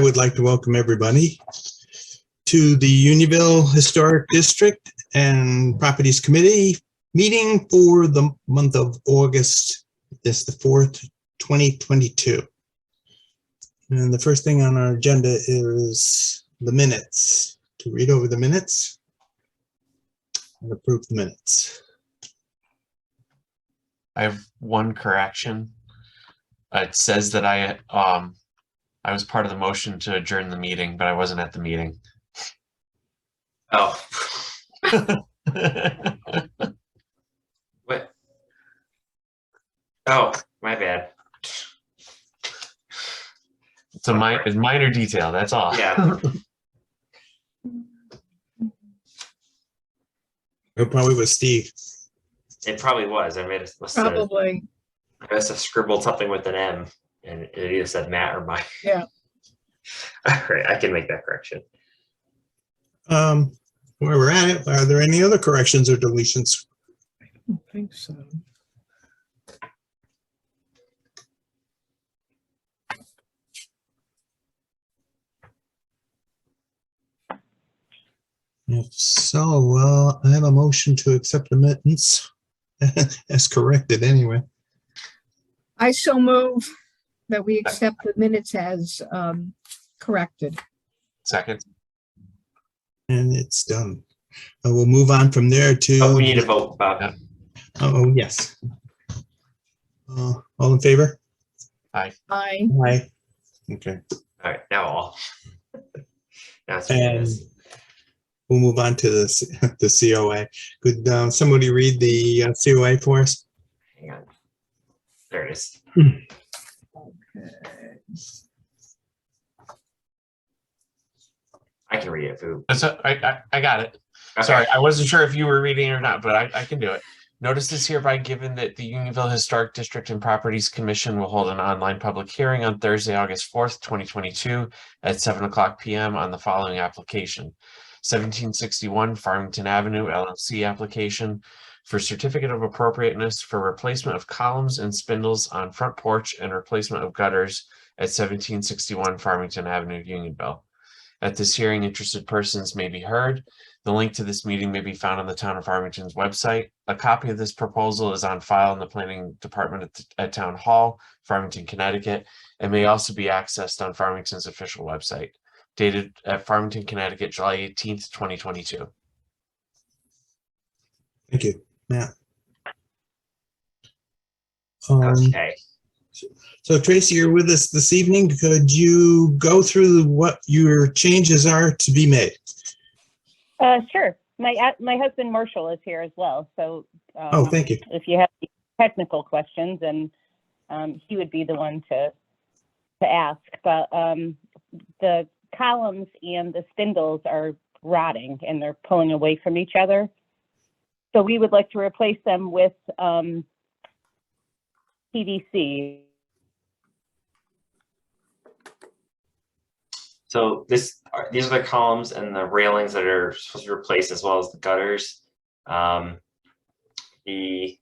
would like to welcome everybody to the Unionville Historic District and Properties Committee meeting for the month of August, this the 4th, 2022. And the first thing on our agenda is the minutes. To read over the minutes and approve the minutes. I have one correction. It says that I was part of the motion to adjourn the meeting, but I wasn't at the meeting. Oh. What? Oh, my bad. It's a minor detail, that's all. Yeah. It probably was Steve. It probably was. I must have scribbled something with an M, and it either said Matt or Mike. Yeah. All right, I can make that correction. Where we're at it, are there any other corrections or deletions? I don't think so. If so, I have a motion to accept the minutes as corrected anyway. I so move that we accept the minutes as corrected. Second. And it's done. We'll move on from there to. Oh, we need a vote, Bob. Yeah. Oh, yes. All in favor? Aye. Aye. Aye. Okay. All right, now all. Now it's And unanimous. we'll move on to the COA. Could somebody read the COA for us? Hang on. There it is. I can read it. Boo. I got it. Okay. Sorry, I wasn't sure if you were reading or not, but I can do it. Notice is hereby given that the Unionville Historic District and Properties Commission will hold an online public hearing on Thursday, August 4th, 2022 at 7:00 p.m. on the following application. 1761 Farmington Avenue LLC application for certificate of appropriateness for replacement of columns and spindles on front porch and replacement of gutters at 1761 Farmington Avenue, Unionville. At this hearing, interested persons may be heard. The link to this meeting may be found on the Town of Farmington's website. A copy of this proposal is on file in the Planning Department at Town Hall, Farmington, Connecticut, and may also be accessed on Farmington's official website. Dated at Farmington, Connecticut, July 18th, 2022. Thank you, Matt. Okay. So Tracy, you're with us this evening. Could you go through what your changes are to be made? Sure. My husband Marshall is here as well. So Oh, thank you. if you have any technical questions, and he would be the one to ask. But the columns and the spindles are rotting and they're pulling away from each other. So we would like to replace them with PVC. So these are the columns and the railings that are supposed to be replaced, as well as the gutters. There'll be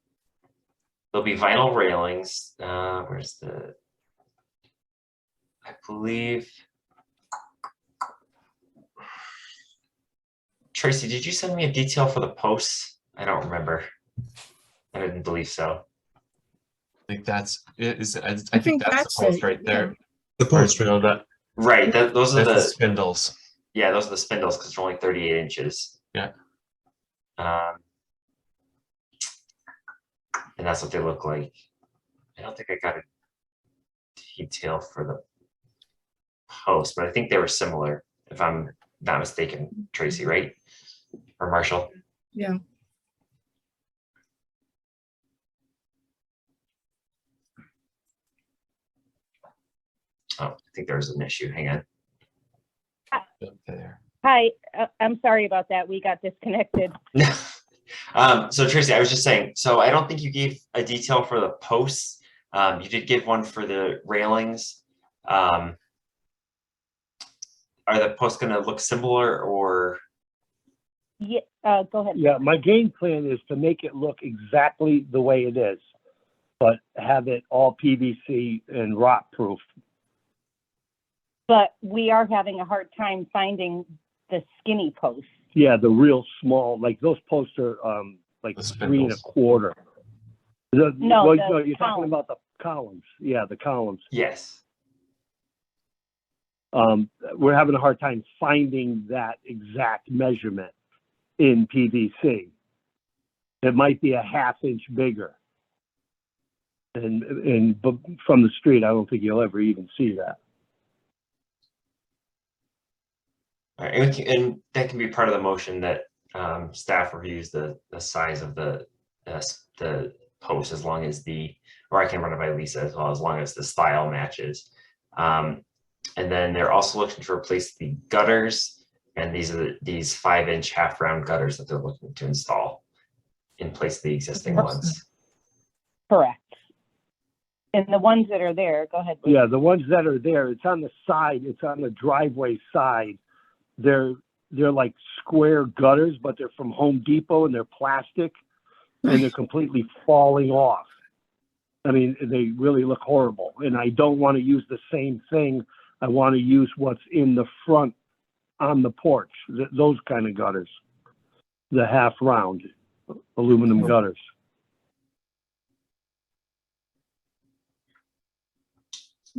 vinyl railings. Where's the? I believe. Tracy, did you send me a detail for the posts? I don't remember. I didn't believe so. I think that's it. I think that's the post it, right there. The post, right? That, Right. Those are that's the the spindles. yeah. Those are the spindles because they're only 38 inches. Yeah. And that's what they look like. I don't think I got a detail for the post, but I think they were similar, if I'm not mistaken, Tracy, right? Or Marshall? Yeah. Oh, I think there was an issue. Hang on. There. Hi, I'm sorry about that. We got disconnected. So Tracy, I was just saying, so I don't think you gave a detail for the posts. You did give one for the railings. Are the posts going to look similar, or? Yeah, go ahead. Yeah, my game plan is to make it look exactly the way it is, but have it all PVC and rot proof. But we are having a hard time finding the skinny posts. Yeah, the real small, like those posts are like The 3 spindles. 1/4. The, No, well, the no, you're talking columns. about the columns. Yeah, the columns. Yes. We're having a hard time finding that exact measurement in PVC. It might be a 1/2 inch bigger. But from the street, I don't think you'll ever even see that. All right, and that can be part of the motion that staff reviews the size of the post as long as or I can run it by Lisa as well, as long as the style matches. And then they're also looking to replace the gutters, and these are these 5-inch half-round gutters that they're looking to install in place of the existing ones. Correct. And the ones that are there, go ahead. Lee. Yeah, the ones that are there, it's on the side, it's on the driveway side. They're like square gutters, but they're from Home Depot and they're plastic and they're completely falling off. I mean, they really look horrible. And I don't want to use the same thing. I want to use what's in the front on the porch, those kind of gutters, the half round aluminum gutters.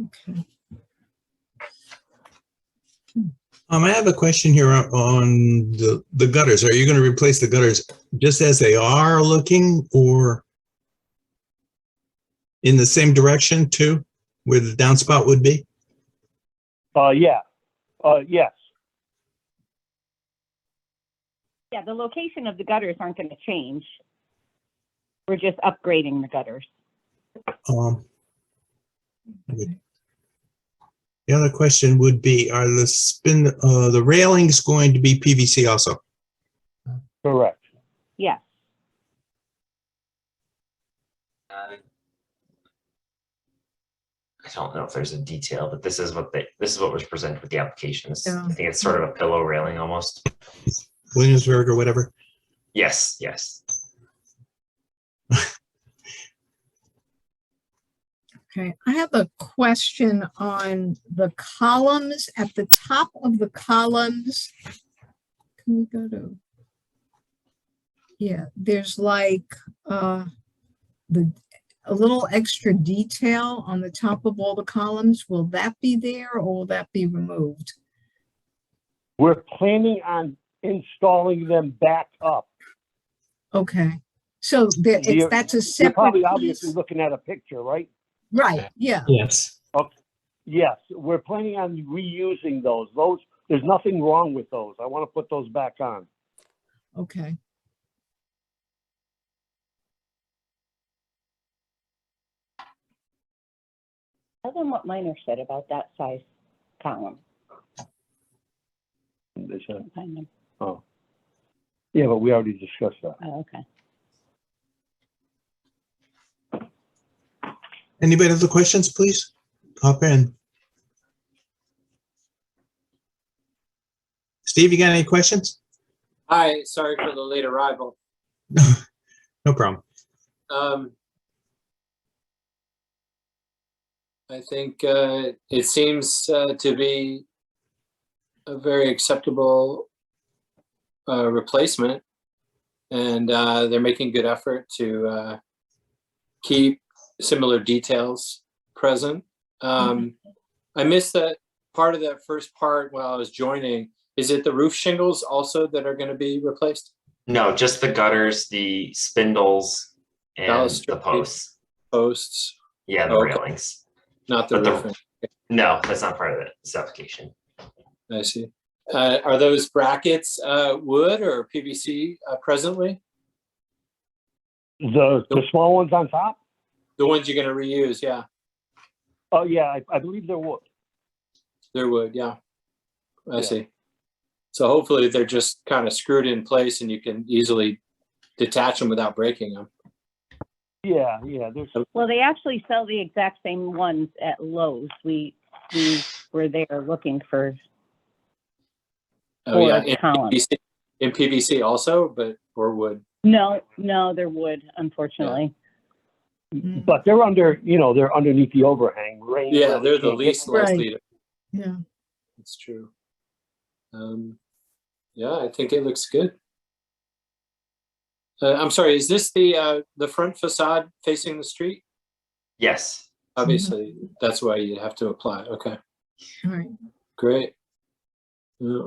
Okay. I have a question here on the gutters. Are you going to replace the gutters just as they are looking, or in the same direction too, where the downspout would be? Yes. Yeah, the location of the gutters aren't going to change. We're just upgrading the gutters. Okay. The other question would be, are the railings going to be PVC also? Correct. Yes. I don't know if there's a detail, but this is what was presented with the applications. Yeah. I think it's sort of a pillow railing almost. Williamsburg or whatever? Yes, yes. Okay, I have a question on the columns. At the top of the columns, can we go to? Yeah, there's like a little extra detail on the top of all the columns. Will that be there or will that be removed? We're planning on installing them back up. Okay, so that's a You're separate probably piece. obviously looking at a picture, right? Right, yeah, Yes. Yes, we're planning on reusing those. There's nothing wrong with those. I want to put those back on. okay. Tell them what Minor said about that size column. They said, Find them. oh. Yeah, but we already discussed that. Oh, okay. Anybody have the questions, please? Hop in. Steve, you got any questions? Hi, sorry for the late arrival. No problem. I think it seems to be a very acceptable replacement, and they're making good effort to keep similar details present. I missed that part of that first part while I was joining. Is it the roof shingles also that are going to be replaced? No, just the gutters, the spindles, and the posts. Posts, Yeah, the Okay. railings. not the But roofing. no, that's not part of this application. I see. Are those brackets wood or PVC presently? The small ones on top? The ones you're going to reuse, yeah, Oh, yeah, I believe there would. they're wood, yeah. I Yeah. see. So hopefully they're just kind of screwed in place and you can easily detach them without breaking them. Yeah, there's, Well, they actually sell the exact same ones at Lowe's. We were there looking for Oh yeah, columns. in PVC also, or wood. No, they're wood, unfortunately. Mm, but they're underneath the overhang. Rain Yeah, really they're the can't hit least them. Right. likely to. yeah, That's true. Yeah, I think it looks good. I'm sorry, is this the front facade facing the street? Yes. Obviously, that's why you have to apply. Okay, All right. great. Yeah.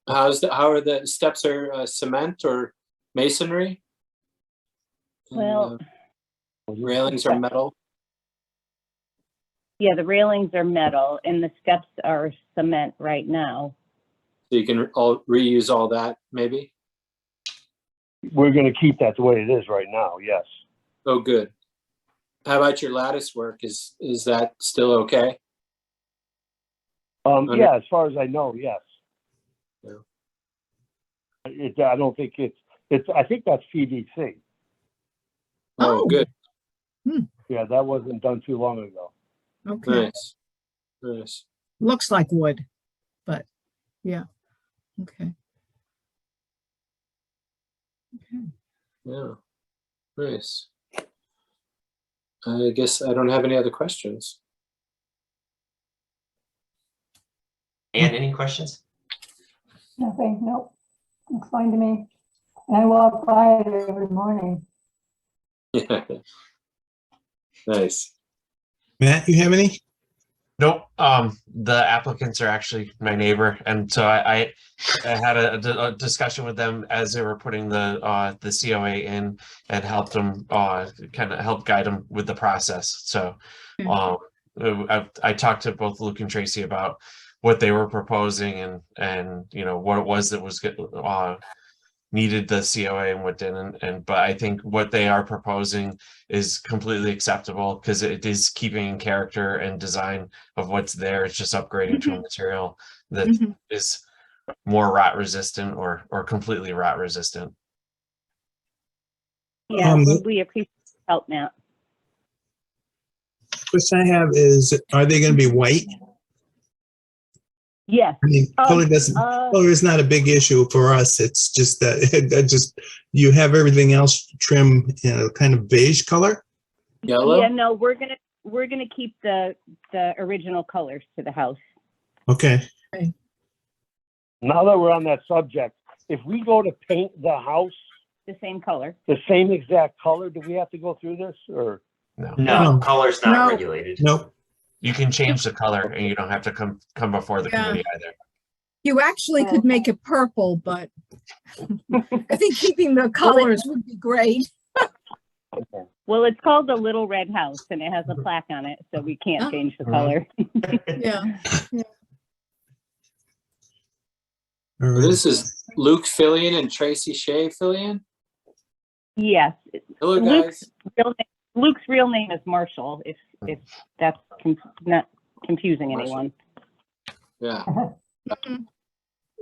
How are the steps are cement or masonry? And, Well, railings are metal. yeah, the railings are metal and the steps are cement right now. So you can all reuse all that, maybe? We're gonna keep that the way it is right now, yes. Oh, good. How about your lattice work? Is that still okay? Yeah, as far as I know, yes. Yeah. I don't think I think that's PVC. Oh, Oh. good. Yeah, that wasn't done too long ago. Okay. Nice. Nice. Looks like wood, but yeah. Okay. Okay. Yeah. Nice. I guess I don't have any other questions. And any questions? Nothing, nope. Looks fine to me. And I walk by it every morning. Yeah. Nice. Matt, you have any? Nope. The applicants are actually my neighbor, and so I had a discussion with them as they were putting the COA in, and helped them kind of help guide them with the process. So, I talked to both Luke and Tracy about what they were proposing and you know what it was that was needed the COA and what didn't. But I think what they are proposing is completely acceptable because it is keeping in character and design of what's there. It's just upgrading to a material that is more rot resistant or completely rot resistant. Yeah, we appreciate the help, Matt. Question I have is, are they going to be white? Yes. I mean, color is not a big issue for us. It's just that you have everything else trim in a kind of beige color. Yellow? Yeah, no, we're gonna keep the original colors to the house. Okay. Now that we're on that subject, if we go to paint the house The same color. the same exact color, do we have to go through this or? No. No, No. color's not No. regulated. Nope. You can change the color and you don't have to come before the committee either. You actually could make it purple, but I think keeping the colors would be great. Okay. Well, it's called the Little Red House and it has a plaque on it, so we can't change the color. Yeah. All right. This is Luke Fillion and Tracy Shea Fillion. Yes. Hello, Luke's guys. Luke's real name is Marshall, if that's not confusing anyone. Yeah.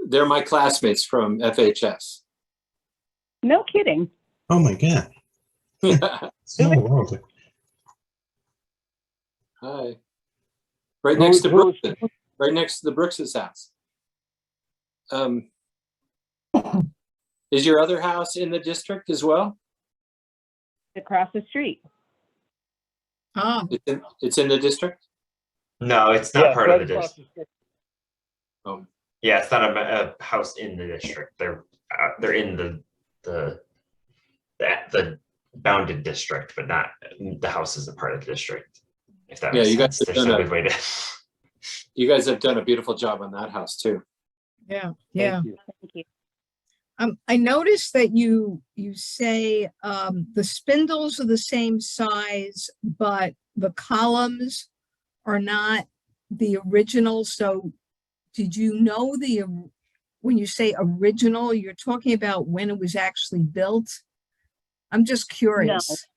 They're my classmates from FHS. No kidding. Oh my God. Small world. Hi. Right next to Brooks. Right next to the Brooks's house. Is your other house in the district as well? Across the street. Oh, It's in the district? No, it's not part of the across district. the street. Oh, Yeah, it's not a house in the district. They're in the bounded district, but not the house isn't part of the district. If that Yeah, makes you guys sense. have There's done no a- good way to. you guys have done a beautiful job on that house too. yeah, Thank yeah. you. Thank you. I noticed that you say the spindles are the same size, but the columns are not the original. So did you know when you say original, you're talking about when it was actually built? I'm just curious.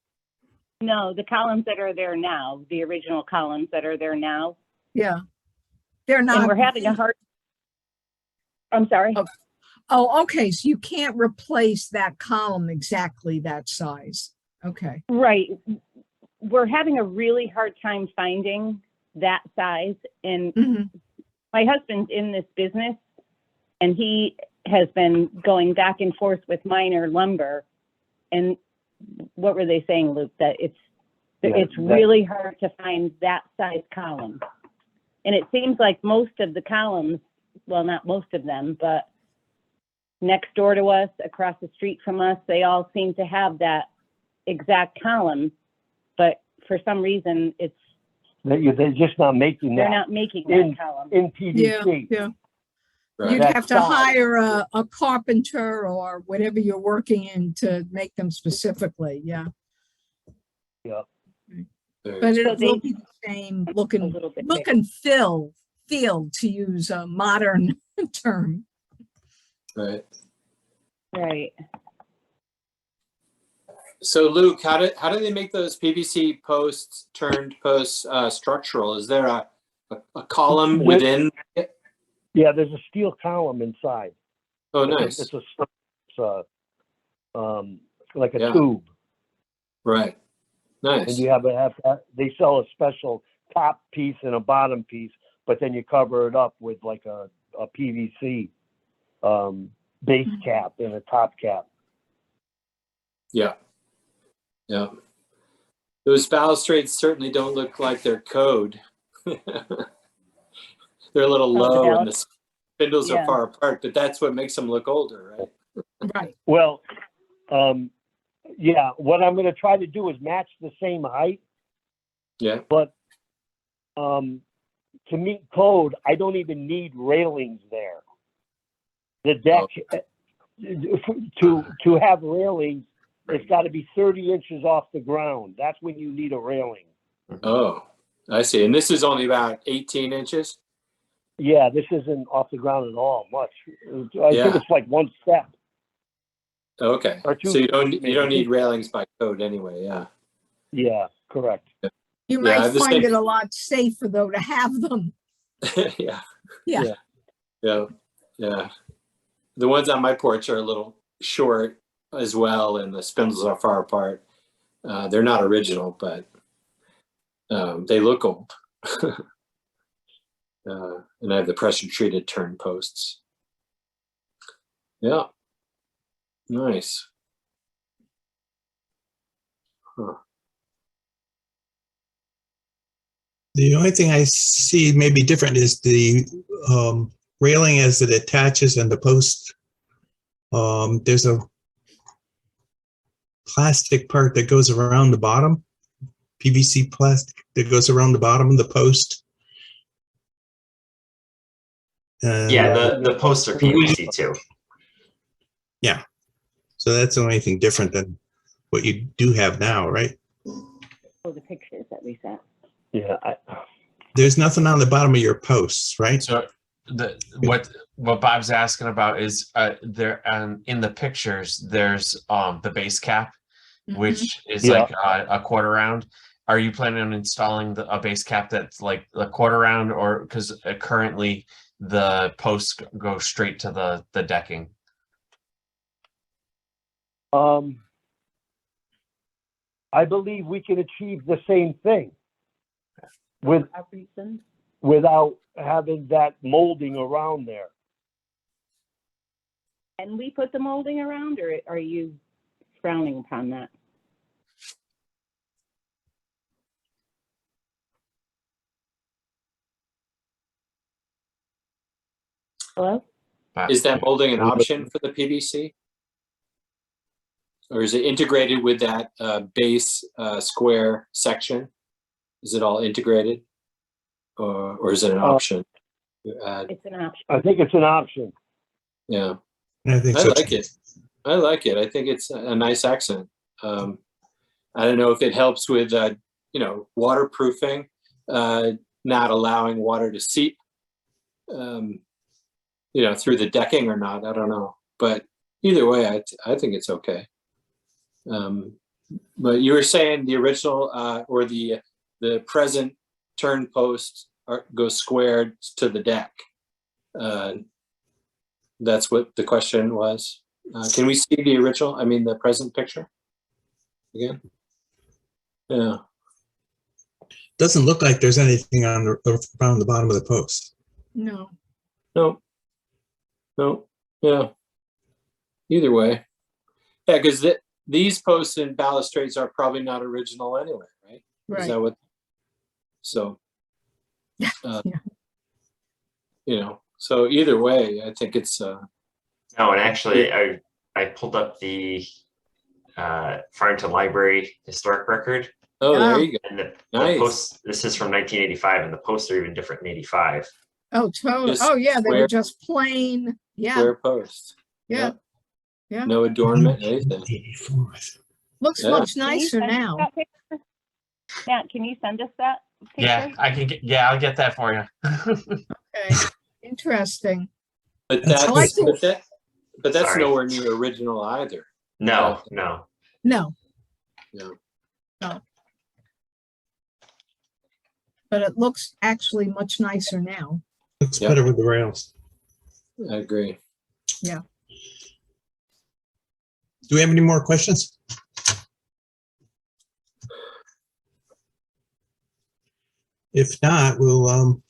No, the columns that are there now, the original columns that are there now, Yeah. They're not. and we're having a hard. I'm sorry. Oh. Oh, okay. So you can't replace that column exactly that size. Okay. Right. We're having a really hard time finding that size. And my husband's in this business and he has been going back and forth with Minor Lumber. And what were they saying, Luke? That it's really hard to find that size column. And it seems like most of the columns well, not most of them, but next door to us, across the street from us, they all seem to have that exact column, but for some reason, They're just not making they're that not making that column. in Yeah, PVC. yeah. Right. You'd That have to size. hire a carpenter or whatever you're working in to make them specifically, yeah. But So it will they- be the same A looking, little bit look bigger. and feel, to use a modern term. Right. Right. So Luke, how do they make those PVC turned posts structural? Is there a column within? Yeah, there's a steel column inside. Oh, It's nice. like a Yeah. tube. Right. And Nice. you they sell a special top piece and a bottom piece, but then you cover it up with like a PVC base cap and a top cap. Yeah. Yeah. Those balustrades certainly don't look like they're code. They're a little Oh, the low and the spindles are Yeah. far apart, but that's what makes them look older, right? Right. Well, yeah, what I'm going to try to do is match the same height, Yeah. but to meet code, I don't even need railings there. The deck, to have railings, it's got to be 30 inches off the ground. That's when you need a railing. Oh, I see. And this is only about 18 inches? Yeah, this isn't off the ground at all much. I Yeah. think it's like one step. Okay. Or two So you don't maybe. need railings by code anyway, yeah. Yeah, correct. You Yeah, might the find same- it a lot safer though to have them. Yeah. Yeah. Yeah. Yeah. The ones on my porch are a little short as well, and the spindles are far apart. They're not original, but they look old. And I have the pressure treated turn posts. Yeah. Nice. Huh. The only thing I see maybe different is the railing as it attaches and the post. There's a plastic part that goes around the bottom, PVC plastic that goes around the bottom of the post. Yeah, the posts are PVC too. Yeah. So that's the only thing different than what you do have now, right? Oh, the pictures that we sent. Yeah. There's nothing on the bottom of your posts, right? So what Bob's asking about is there in the pictures there's the base cap, which is Yeah. like a quarter round. Are you planning on installing a base cap that's like a quarter round, or because currently the posts go straight to the decking? I believe we can achieve the same thing Reasons. without having that molding around there. Can we put the molding around, or are you frowning upon that? Hello? Is that molding an option for the PVC? Or is it integrated with that base square section? Is it all integrated? Or is it an option? It's an option. I think it's an option. Yeah, I think I so. like it. I like it. I think it's a nice accent. I don't know if it helps with, waterproofing, not allowing water to seep, through the decking or not. I don't know. But either way, I think it's okay. But you were saying the original or the present turn posts go squared to the deck. That's what the question was. Can we see the original? I mean, the present picture again? Yeah. Doesn't look like there's anything around the bottom of the post. No. No. Yeah. Either way. Yeah, because these posts and balustrades are probably not original anyway, right? Is Right. that what? So, Yeah. So either way, I think it's, No, and actually, I pulled up the Farmington Library historic record, oh, there you go. and the Nice. post. This is from 1985, and the posts are even different in 85. Oh, totally. Just Oh, yeah, they were square- just plain. Yeah, Square post. yeah, Yep. yeah. No adornment, anything. 84. Looks Yeah. much Can you nicer send us now. that picture? Matt, can you send us that Yeah, picture? I can get, yeah, I'll get that for you. Okay, interesting. But That's that's, like but that's Sorry. nowhere near original either. No, no. No, No. but it looks actually much nicer now. Looks Yep. better with the rails. I agree. Do we have any more questions? If not, we'll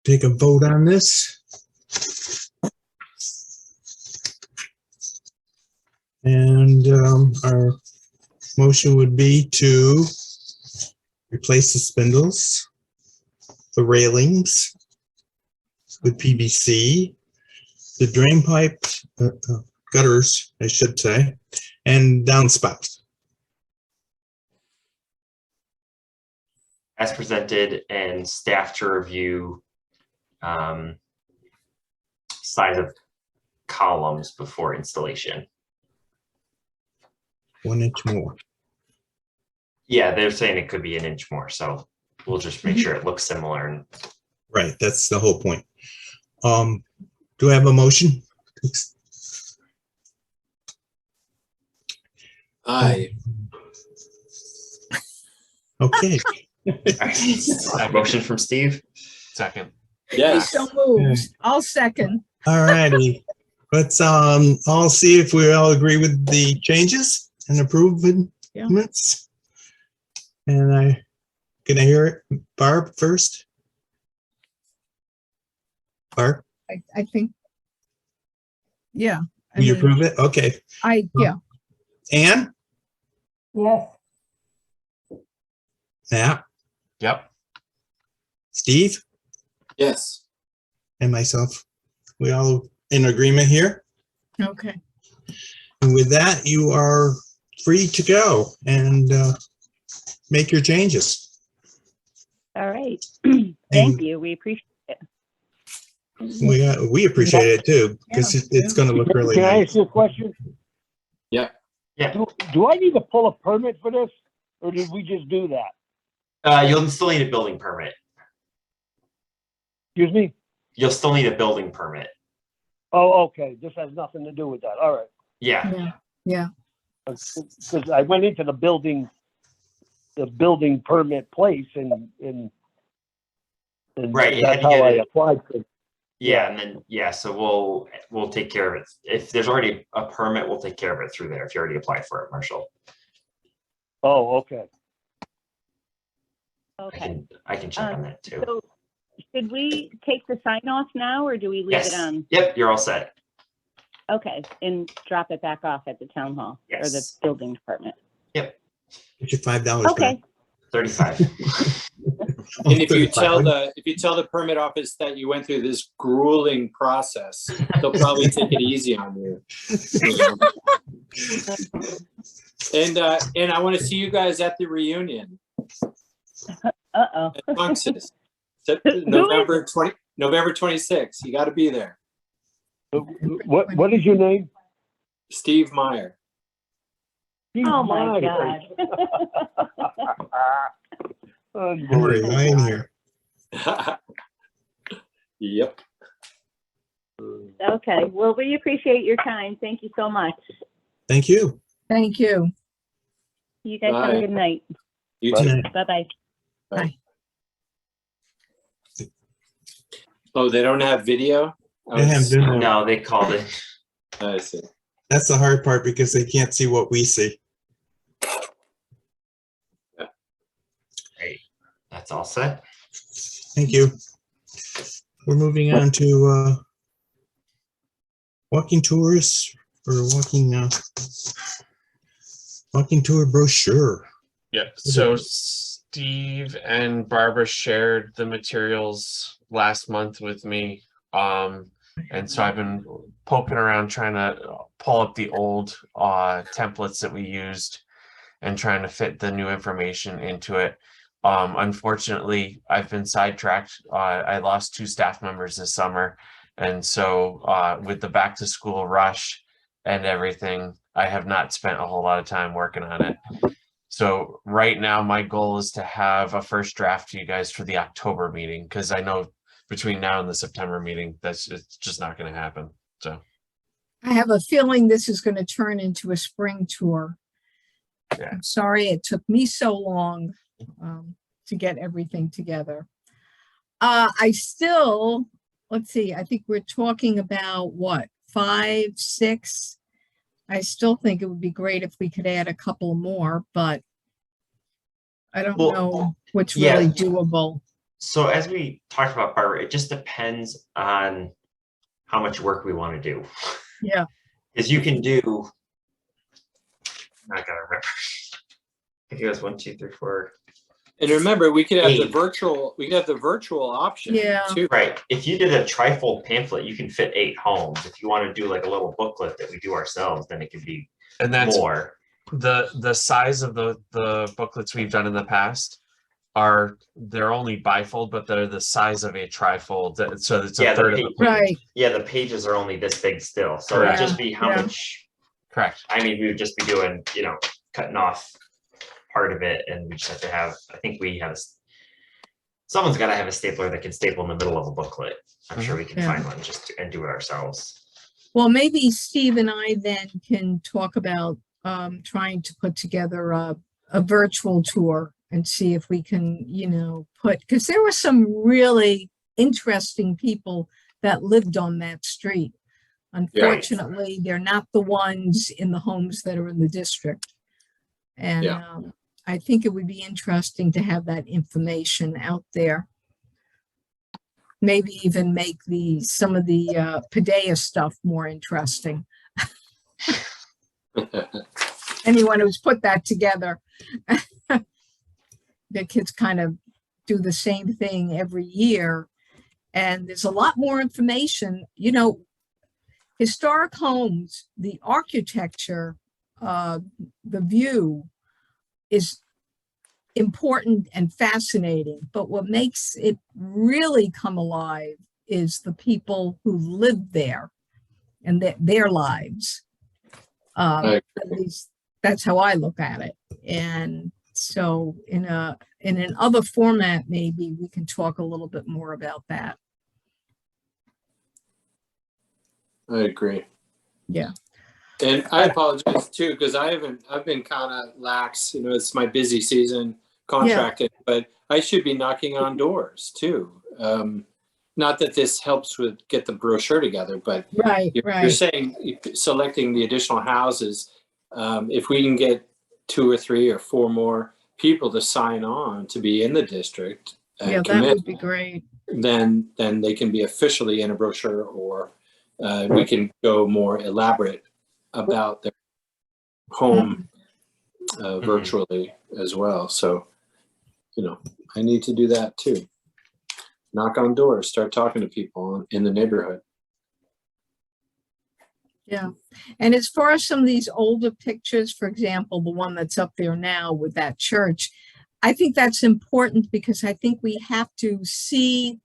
take a vote on this. And our motion would be to replace the spindles, the railings with PVC, the drain pipe, gutters, I should say, and downspouts. As presented, and staff to review size of columns before installation. 1 inch more. Yeah, they're saying it could be an inch more, so we'll just make sure it looks similar. And Right, that's the whole point. Do I have a motion? Aye. Okay, motion from Steve. Second. He Yes. so moves. I'll second. all righty. Let's all see if we all agree with the changes and improvements. And can I hear it? Barb first? Barb, I think. Yeah. I will you mean, approve it? Okay. yeah. Ann? Yes, Nat? Yep. Steve? Yes. And myself. We all in agreement here? Okay. And with that, you are free to go and make your changes. All right. And Thank you. We appreciate it. we appreciate it too, because it's going to look really Can I nice. ask you a question? Yeah. Yeah, Do I need to pull a permit for this, or did we just do that? you'll still need a building permit. Excuse me? You'll still need a building permit. Oh, okay, this has nothing to do with that, all right. Yeah, Yeah. Yeah. Because I went into the building permit place and Right, you had that's to how get I it. applied for it. yeah, and then so we'll take care of it. If there's already a permit, we'll take care of it through there. If you already applied for it, Marshall, Oh, okay. Okay. I can check on that too. So should we take the sign off now or do we leave Yes. it on? Yep, you're all set. Okay, and drop it back off at the town hall or the Yes. building department. Yep, Get your $5 back. Okay, 35. And if you tell the permit office that you went through this grueling process, they'll probably take it easy on you. And I want to see you guys at the reunion uh-oh. at Tunx's. Who is November 26th. You got to be there. What is your name? Steve Meyer. Oh my God. Henry, I am here. Yep. Okay, well, we appreciate your time. Thank you so much. Thank you. Thank you. You guys have Bye. a good night. You Good too. night. Bye-bye. Oh, they don't have video? They have video. No, they called it. I see. That's the hard part because they can't see what we see. That's all set. Thank you. We're moving on to walking tours or walking tour brochure. Yep. So Steve and Barbara shared the materials last month with me. And so I've been poking around trying to pull up the old templates that we used and trying to fit the new information into it. Unfortunately, I've been sidetracked. I lost 2 staff members this summer. And so with the back to school rush and everything, I have not spent a whole lot of time working on it. So right now, my goal is to have a first draft to you guys for the October meeting, because I know between now and the September meeting, it's just not going to happen. So I have a feeling this is going to turn into a spring tour. Yeah. I'm sorry it took me so long to get everything together. Let's see, I think we're talking about what, 5, 6? I still think it would be great if we could add a couple more, but I don't know what's really doable. So as we talked about, Barbara, it just depends on how much work we want to do. Yeah. Because you can do, I gotta remember. I think it was 1, 2, 3, 4. And remember, we could have the 8. virtual option Yeah. too. Right. If you did a trifold pamphlet, you can fit 8 homes. If you want to do like a little booklet that we do ourselves, then it could be and that's more. the size of the booklets we've done in the past they're only bifold, but they're the size of a trifold. So it's a third of the page. Right. Yeah, the pages are only this big still. So Correct. it'd just be how Yeah. much. Correct. I mean, we would just be doing, cutting off part of it, and we just have to have. I think we have. Someone's got to have a stapler that can staple in the middle of a booklet. I'm sure we can Yeah. find one and do it ourselves. Well, maybe Steve and I then can talk about trying to put together a virtual tour and see if we can, because there were some really interesting people that lived on that street. Unfortunately, they're not the ones in the homes that are in the district. And I think it would be interesting to have that information out there. Maybe even make some of the Padea stuff more interesting. Anyone who's put that together, the kids kind of do the same thing every year. And there's a lot more information, historic homes, the architecture, the view is important and fascinating, but what makes it really come alive is the people who live there and their lives. At least that's how I look at it. And so in an other format, maybe we can talk a little bit more about that. I agree. Yeah. And I apologize too, because I've been kind of lax, it's my busy season contracted, but I should be knocking on doors too. Not that this helps with get the brochure together, but you're saying selecting the additional houses, if we can get 2 or 3 or 4 more people to sign on to be in the district and commit, that would be great. Then they can be officially in a brochure, or we can go more elaborate about their home virtually as well. So, I need to do that too. Knock on doors, start talking to people in the neighborhood. Yeah. And as far as some of these older pictures, for example, the one that's up there now with that church, I think that's important because I think we have to see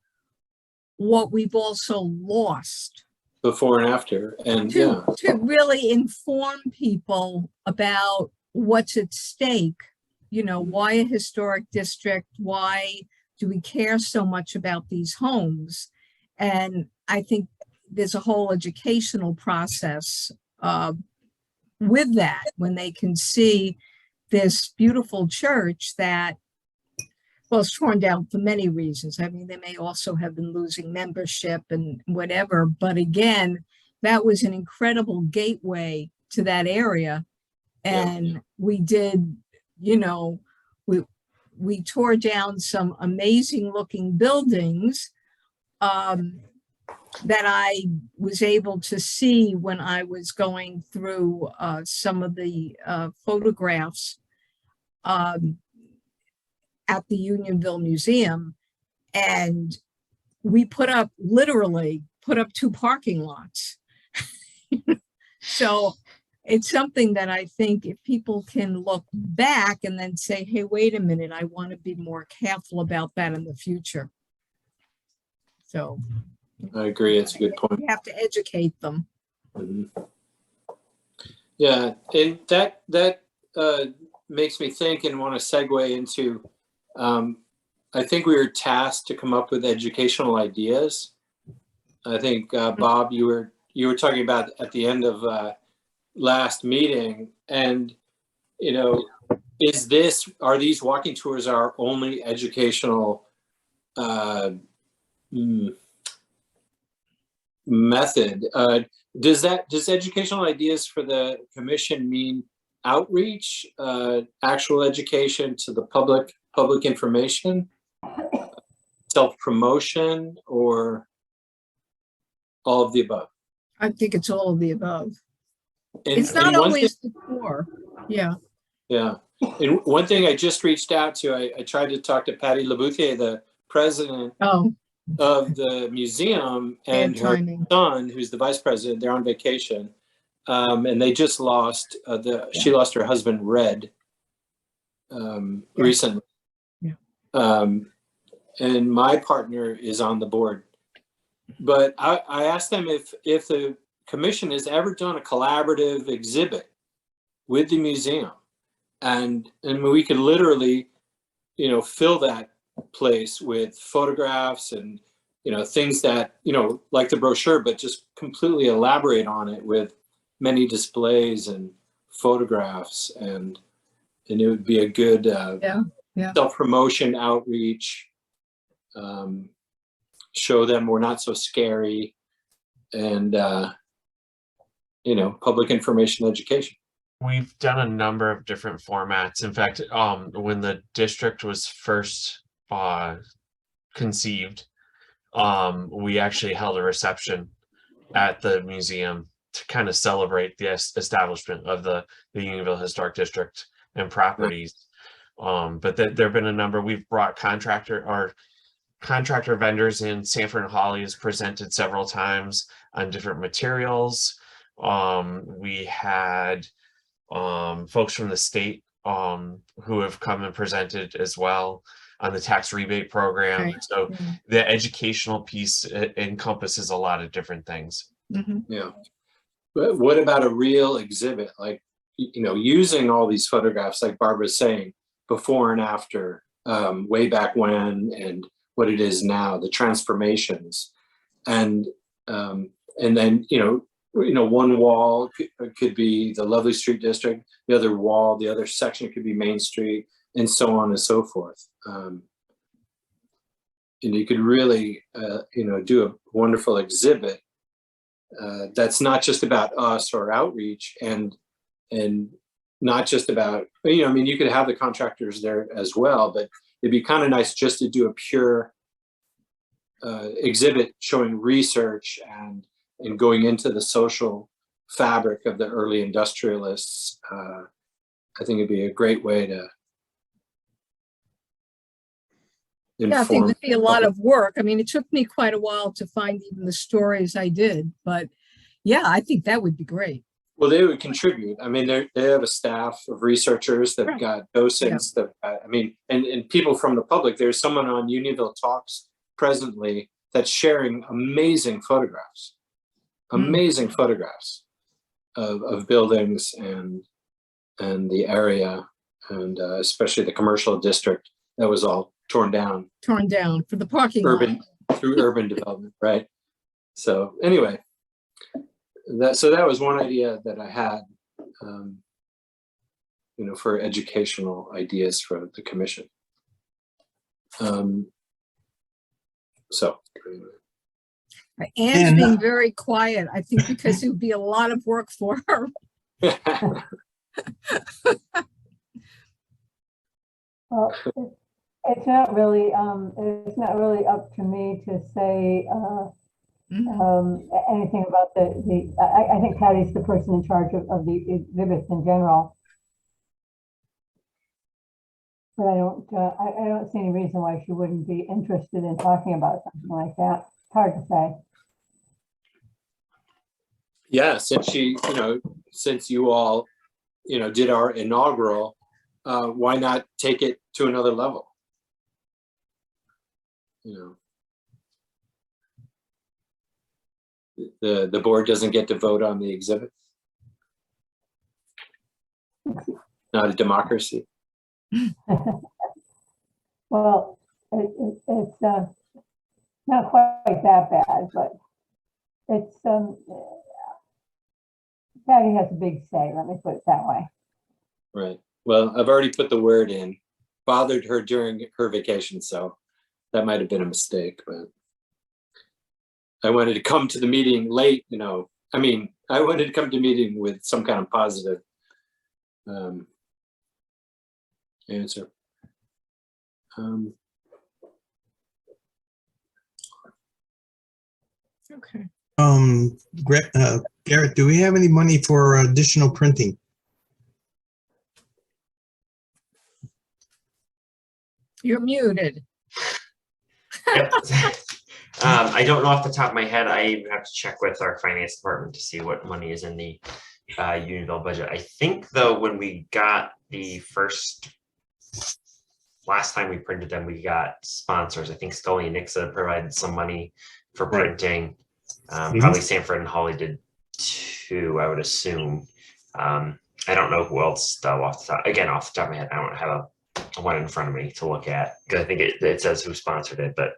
what we've also lost. Before and after, and to really inform people about what's at stake. Why a historic district? Why do we care so much about these homes? And I think there's a whole educational process with that, when they can see this beautiful church that, well, it's torn down for many reasons. I mean, they may also have been losing membership and whatever, but again, that was an incredible gateway to that area. And we did, we tore down some amazing looking buildings that I was able to see when I was going through some of the photographs at the Unionville Museum. And we literally put up 2 parking lots. So it's something that I think if people can look back and then say, hey, wait a minute, I want to be more careful about that in the future. So I agree. It's a good point. we have to educate them. Mhm. Yeah, and that makes me think and want to segue into, I think we were tasked to come up with educational ideas. I think, Bob, you were talking about at the end of last meeting, and, you know, are these walking tours our only educational method? Does educational ideas for the commission mean outreach, actual education to the public information, self-promotion, or all of the above? I think it's all of the above. And, It's not and one always the core. Yeah. Yeah. And one thing I just reached out to, I tried to talk to Patty Labouthier, the president Oh, of the museum, bad and her timing. son, who's the vice president. They're on vacation. And they just lost, she lost her husband, Red, recently. Yeah. And my partner is on the board. But I asked them if the commission has ever done a collaborative exhibit with the museum, and we could literally, you know, fill that place with photographs and, you know, things that, you know, like the brochure, but just completely elaborate on it with many displays and photographs, and it would be a good self-promotion outreach. Show them we're not so scary, and you know, public information education. We've done a number of different formats. In fact, when the district was first conceived, we actually held a reception at the museum to kind of celebrate the establishment of the Unionville Historic District and properties. But there have been a number. We've brought contractor vendors in. Sanford and Hawley has presented several times on different materials. We had folks from the state who have come and presented as well on the tax rebate program. Right. So the educational piece encompasses a lot of different things. Mm-hmm. Yeah. But what about a real exhibit? Like, you know, using all these photographs, like Barbara's saying, before and after, way back when, and what it is now, the transformations, and then, you know, one wall could be the Lovely Street District, the other section could be Main Street, and so on and so forth. And you could really, you know, do a wonderful exhibit that's not just about us or outreach, and not just about, you know, I mean, you could have the contractors there as well, but it'd be kind of nice just to do a pure exhibit showing research and going into the social fabric of the early industrialists. I think it'd be a great way to inform. Yeah, I think it would be a lot of work. I mean, it took me quite a while to find even the stories I did, but yeah, I think that would be great. Well, they would contribute. I mean, they have a staff of researchers. They've got docents. That I mean, and people from the public. There's someone on Unionville Talks presently that's sharing amazing photographs, photographs of buildings and the area, and especially the commercial district that was all torn down for the parking lot. Through urban development, right? So anyway. That was one idea that I had, you know, for educational ideas for the commission. So. Anne's being very quiet, I think, because it would be a lot of work for her. Well, it's not really up to me to say anything about I think Patty's the person in charge of the exhibits in general. but I don't see any reason why she wouldn't be interested in talking about something like that. It's hard to say. Yeah, since since you all, did our inaugural, why not take it to another level? The board doesn't get to vote on the exhibit. Not a democracy. Well, it's not quite that bad, but it's, Patty has a big say, let me put it that way. Right. Well, I've already put the word in. Bothered her during her vacation, so that might have been a mistake, but I wanted to come to the meeting late, I mean, I wanted to come to meeting with some kind of positive answer. Okay. Garrett, do we have any money for additional printing? You're muted. Yep. I don't know off the top of my head. I have to check with our finance department to see what money is in the Unionville budget. I think though, when we got the last time we printed them, we got sponsors. I think Scully and Nixa provided some money for printing. Probably Sanford and Holly did too, I would assume. I don't know who else though off the top of my head. I don't have one in front of me to look at because I think it says who sponsored it, but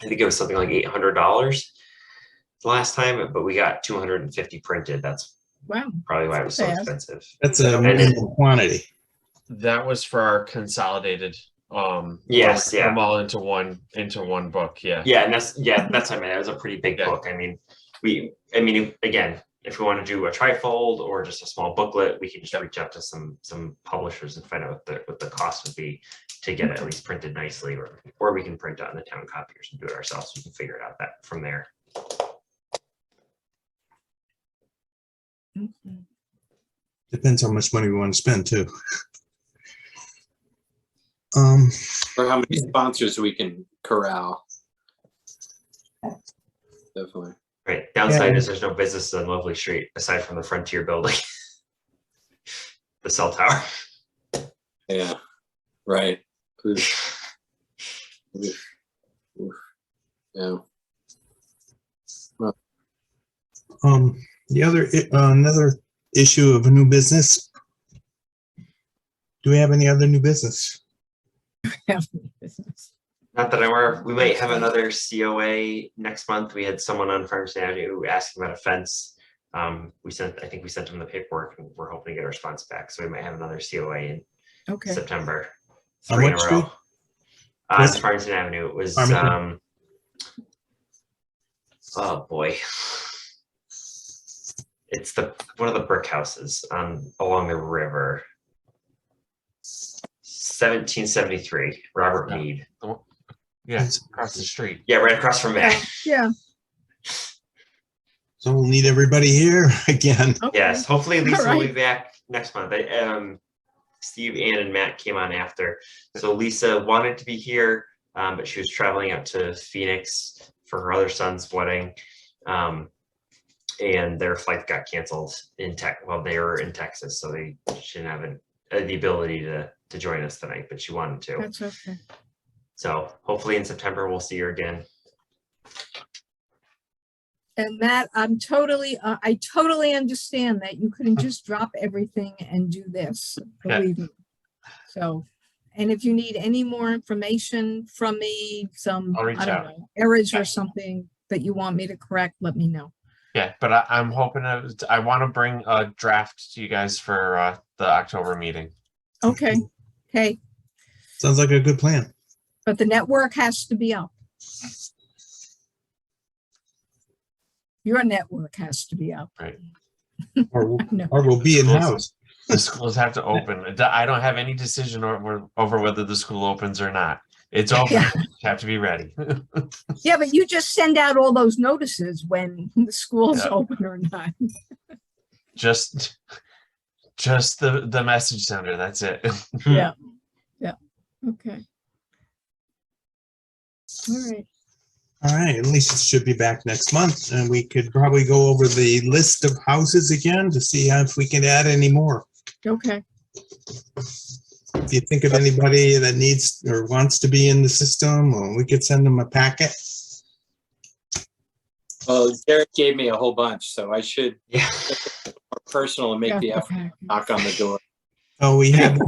I think it was something like $800 the last time, but we got 250 printed. That's probably why it was so expensive. That's a minimum quantity. That was for our consolidated. Yes, them all into one book. Yeah. Yeah, and that's what I meant. It was a pretty big book. I mean, again, if we want to do a trifold or just a small booklet, we can just reach out to some publishers and find out what the cost would be to get it at least printed nicely, or we can print out in the town copiers and do it ourselves. We can figure it out from there. Depends how much money we want to spend too. Or how many sponsors we can corral. Definitely. Right. Downside is there's no business on Lovely Street aside from the Frontier building, the cell tower. Yeah. Right. Oof. Yeah. Well. The other another issue of a new business. Do we have any other new business? Not that I'm aware of. We might have another COA next month. We had someone on Farmington Avenue asking about a fence. I think we sent them the paperwork and we're hoping to get a response back. So we might have another COA in September. 3 in a row. On Farmington Avenue. It was oh boy. It's one of the brick houses along the river. 1773, Robert Mead. Yeah, across the street. Yeah, right across from that. Yeah. So we'll need everybody here again. Okay. Yes, hopefully Lisa will be back next month. Steve, Ann, and Matt came on after. So Lisa wanted to be here, but she was traveling out to Phoenix for her other son's wedding. And their flight got canceled they were in Texas, so she didn't have the ability to join us tonight, but she wanted to. That's okay. So hopefully in September we'll see her again. And Matt, I totally understand that you couldn't just drop everything and do this, believe me. So, and if you need any more information from me, I don't know, errors or something that you want me to correct, let me know. Yeah, but I'm hoping I want to bring a draft to you guys for the October meeting. Okay. Okay. Sounds like a good plan. But the network has to be up. Your network has to be up. Right. Or we'll be in house. The schools have to open. I don't have any decision over whether the school opens or not. It's open. Yeah. You have to be ready. Yeah, but you just send out all those notices when the school's open or not. Just the message center. That's it. Yeah. Yeah. Okay. All right. All right, at least it should be back next month, and we could probably go over the list of houses again to see if we can add any more. Okay. If you think of anybody that needs or wants to be in the system, or we could send them a packet. Well, Derek gave me a whole bunch, so I should Yeah. be more personal and make Yeah, the effort okay. to knock on the door. Oh, we have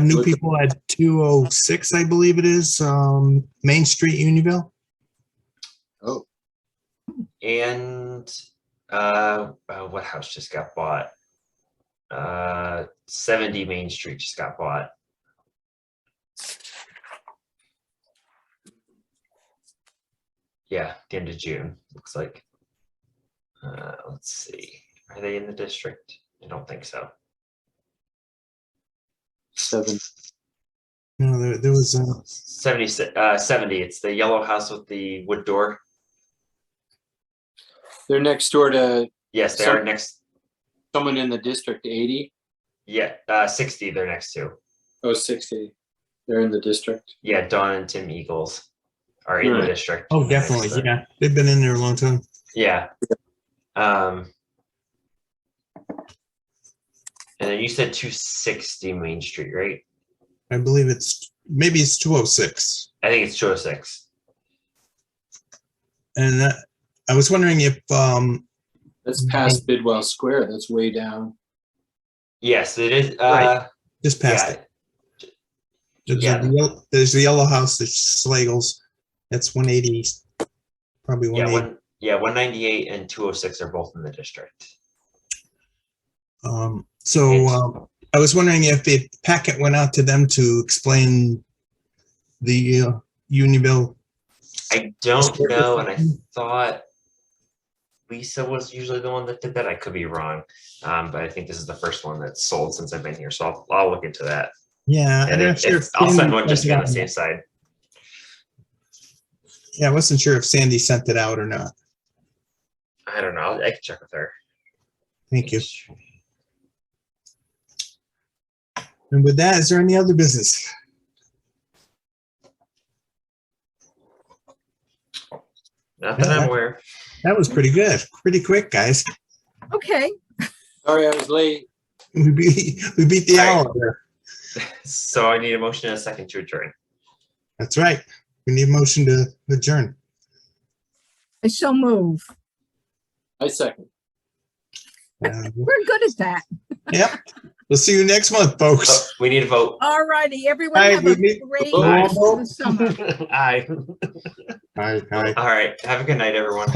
new people at 206, I believe it is, Main Street, Unionville. Oh, And what house just got bought? 70 Main Street just got bought. Yeah, the end of June, looks like. Let's see. Are they in the district? I don't think so. 7. No, there was 70, 70. It's the yellow house with the wood door. They're next door to Yes, they are next. someone in the district, 80. Yeah, 60 they're next to. Oh, 60. They're in the district. Yeah, Dawn and Tim Eagles are in the Right. district. Oh, definitely, yeah. They've been in there a long time. Yeah. And then you said 260 Main Street, right? I believe maybe it's 206. I think it's 206. And I was wondering if, That's past Bidwell Square. That's way down. Yes, it is. Right. just past Yeah. it. There's, Yeah. there's the yellow house, there's Slagle's. That's 180, probably Yeah, 180. 198 and 206 are both in the district. So I was wondering if the packet went out to them to explain the Unionville. I don't know, and I thought Lisa was usually the one that did that. I could be wrong, but I think this is the first one that's sold since I've been here, so I'll look into that. Yeah, And I'm not sure if I'll send Sandy one just to be sent on it the out. safe side. Yeah, I wasn't sure if Sandy sent it out or not. I don't know. I can check with her. Thank you. And with that, is there any other business? Not that I'm aware. That was pretty good. Pretty quick, guys. Okay. Sorry, I was late. We beat the All right. hour there. So I need a motion and a second to adjourn. That's right. We need a motion to adjourn. I so move. I second. We're good at that. Yep. We'll see you next month, folks. Oh, we need a vote. All righty, everyone Aye, have a we need- great Aye. rest of the summer. Aye. All right. All right. Have a good night, everyone.